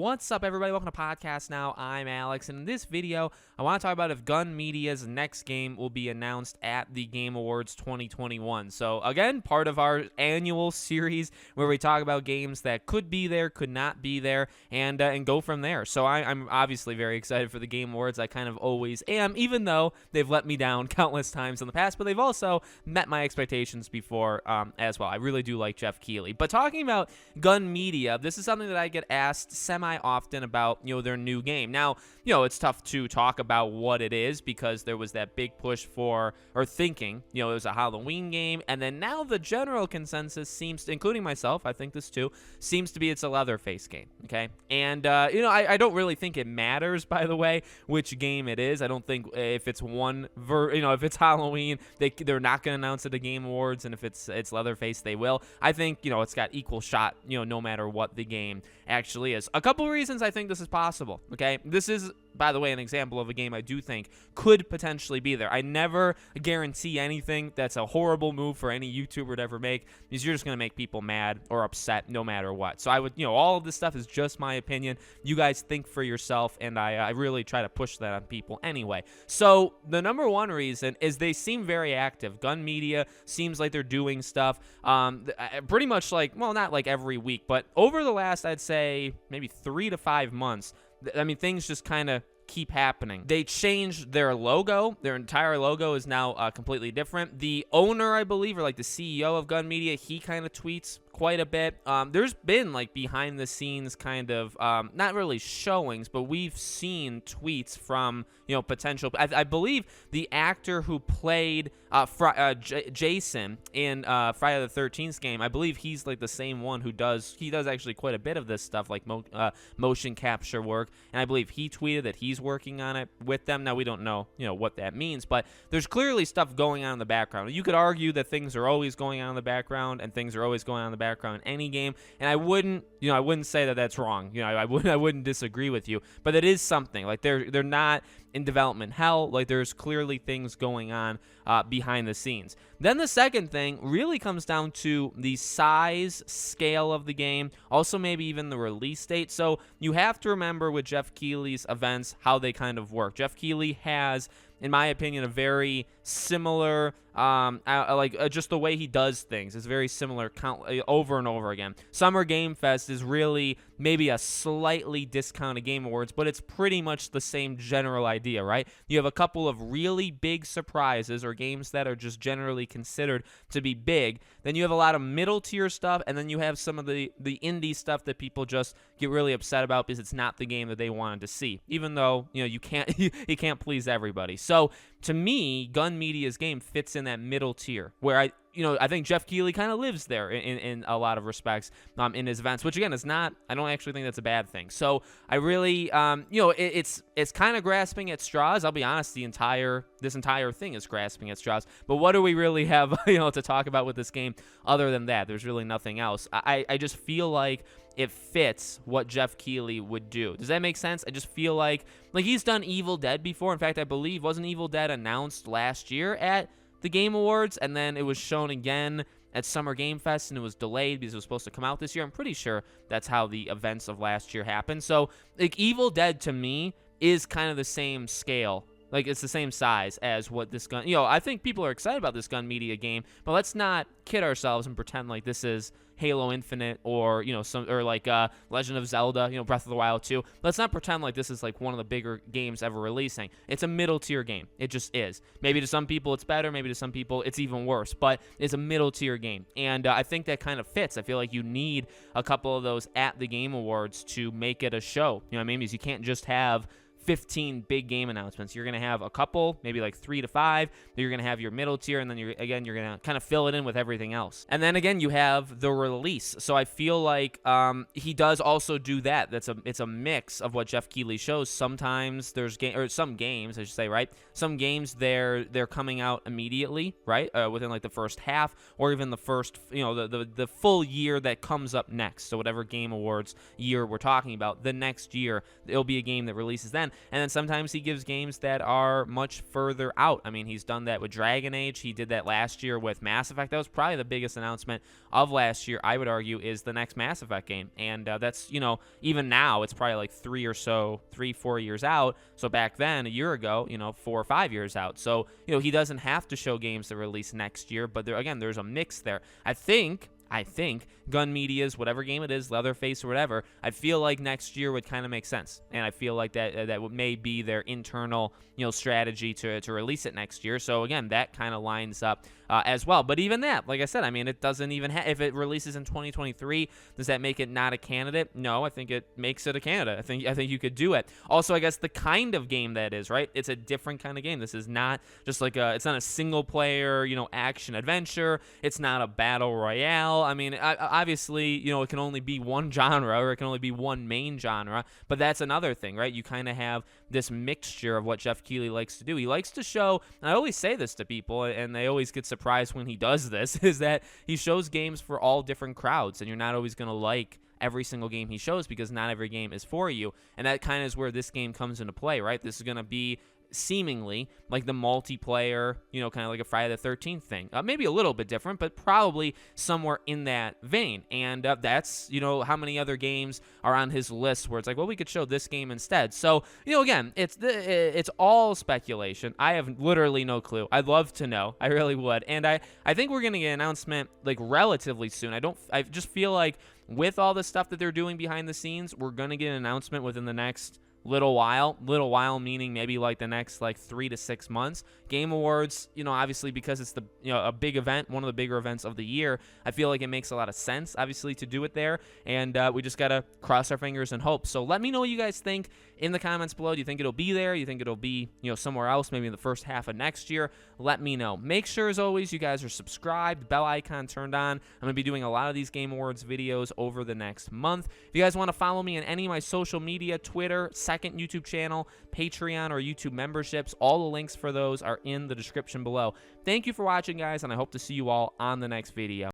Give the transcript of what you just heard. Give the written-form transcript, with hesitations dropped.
What's up, everybody? Welcome to Podcast Now. I'm Alex, and in this video, I want to talk about if Gun Media's next game will be announced at the Game Awards 2021. So, again, part of our annual series where we talk about games that could be there, could not be there, and go from there. So, I'm obviously very excited for the Game Awards. I kind of always am, even though they've let me down countless times in the past, but they've also met my expectations before as well. I really do like Jeff Keighley. But talking about Gun Media, this is something that I get asked semi-often about, their new game. Now, it's tough to talk about what it is because there was that big push for, or thinking, it was a Halloween game, and then now the general consensus seems, including myself, I think this too, seems to be it's a Leatherface game, okay? And, I don't really think it matters, by the way, which game it is. I don't think if it's if it's Halloween, they're not going to announce it at the Game Awards, and if it's Leatherface, they will. I think, it's got equal shot, no matter what the game actually is. A couple reasons I think this is possible, okay? This is, by the way, an example of a game I do think could potentially be there. I never guarantee anything. That's a horrible move for any YouTuber to ever make, because you're just going to make people mad or upset no matter what. So I would, all of this stuff is just my opinion. You guys think for yourself, and I really try to push that on people anyway. So the number one reason is they seem very active. Gun Media seems like they're doing stuff pretty much like, well, not like every week, but over the last, I'd say, maybe 3 to 5 months, things just kind of keep happening. They changed their logo. Their entire logo is now completely different. The owner, I believe, or like the CEO of Gun Media, he kind of tweets quite a bit. There's been like behind the scenes kind of not really showings, but we've seen tweets from potential. I believe the actor who played Jason in Friday the 13th game, I believe he's like the same one who does actually quite a bit of this stuff, like motion capture work, and I believe he tweeted that he's working on it with them. Now we don't know what that means, but there's clearly stuff going on in the background. You could argue that things are always going on in the background, and things are always going on in the background in any game, and I wouldn't say that that's wrong. I wouldn't disagree with you, but it is something. Like they're not in development hell. Like there's clearly things going on behind the scenes. Then the second thing really comes down to the size, scale of the game, also maybe even the release date. So you have to remember with Jeff Keighley's events how they kind of work. Jeff Keighley has, in my opinion, a very similar, just the way he does things is very similar over and over again. Summer Game Fest is really maybe a slightly discounted Game Awards, but it's pretty much the same general idea, right? You have a couple of really big surprises or games that are just generally considered to be big. Then you have a lot of middle tier stuff, and then you have some of the indie stuff that people just get really upset about because it's not the game that they wanted to see, even though you can't you can't please everybody. So to me, Gun Media's game fits in that middle tier where I think Jeff Keighley kind of lives there in a lot of respects in his events, which again is not, I don't actually think that's a bad thing. So I really, it's kind of grasping at straws. I'll be honest, this entire thing is grasping at straws. But what do we really have, to talk about with this game other than that? There's really nothing else. I just feel like it fits what Jeff Keighley would do. Does that make sense? I just feel like he's done Evil Dead before. In fact, I believe, wasn't Evil Dead announced last year at the Game Awards, and then it was shown again at Summer Game Fest, and it was delayed because it was supposed to come out this year. I'm pretty sure that's how the events of last year happened. So, Evil Dead to me is kind of the same scale. Like, it's the same size as what this gun... I think people are excited about this Gun Media game, but let's not kid ourselves and pretend like this is Halo Infinite or, Legend of Zelda, Breath of the Wild 2. Let's not pretend like this is, like, one of the bigger games ever releasing. It's a middle-tier game. It just is. Maybe to some people it's better. Maybe to some people it's even worse. But it's a middle-tier game. And I think that kind of fits. I feel like you need a couple of those at the Game Awards to make it a show. You know what I mean? Because you can't just have 15 big game announcements. You're going to have a couple, maybe like 3 to 5. You're going to have your middle tier, and then you're going to kind of fill it in with everything else. And then again, you have the release. So I feel like he does also do that. It's a mix of what Jeff Keighley shows. Sometimes there's some games, I should say, right? Some games they're coming out immediately, right? Within like the first half, or even the first, the full year that comes up next. So whatever Game Awards year we're talking about, the next year it'll be a game that releases then. and then sometimes he gives games that are much further out. I mean, he's done that with Dragon Age. He did that last year with Mass Effect. That was probably the biggest announcement of last year, I would argue, is the next Mass Effect game. And that's, even now, it's probably like 4 years out. So back then, a year ago, 4 or 5 years out. So, he doesn't have to show games that release next year. But there's a mix there. I think Gun Media's, whatever game it is, Leatherface or whatever, I feel like next year would kind of make sense. And I feel like that may be their internal, strategy to release it next year. So again, that kind of lines up as well. But even that, like I said, I mean, it doesn't even if it releases in 2023, does that make it not a candidate? No, I think it makes it a candidate. I think you could do it. Also, I guess the kind of game that is, right? It's a different kind of game. This is not just like it's not a single player, action adventure. It's not a battle royale. I mean, obviously, it can only be one genre, or it can only be one main genre, but that's another thing, right? You kind of have this mixture of what Jeff Keighley likes to do. He likes to show, and I always say this to people, and they always get surprised when he does this, is that he shows games for all different crowds, and you're not always going to like every single game he shows because not every game is for you, and that kind of is where this game comes into play, right? This is going to be seemingly like the multiplayer, kind of like a Friday the 13th thing. Maybe a little bit different, but probably somewhere in that vein. And that's, how many other games are on his list where it's like, well, we could show this game instead. So, again, it's all speculation. I have literally no clue. I'd love to know. I really would. And I think we're going to get an announcement like relatively soon. I just feel like with all the stuff that they're doing behind the scenes, we're going to get an announcement within the next little while meaning maybe like the next 3 to 6 months. Game Awards, obviously because it's a big event, one of the bigger events of the year, I feel like it makes a lot of sense obviously to do it there, and we just gotta cross our fingers and hope. So let me know what you guys think in the comments below. Do you think it'll be there? You think it'll be somewhere else, maybe in the first half of next year? Let me know. Make sure as always you guys are subscribed, bell icon turned on. I'm gonna be doing a lot of these Game Awards videos over the next month. If you guys want to follow me on any of my social media, Twitter, second YouTube channel, Patreon, or YouTube memberships, all the links for those are in the description below. Thank you for watching, guys, and I hope to see you all on the next video.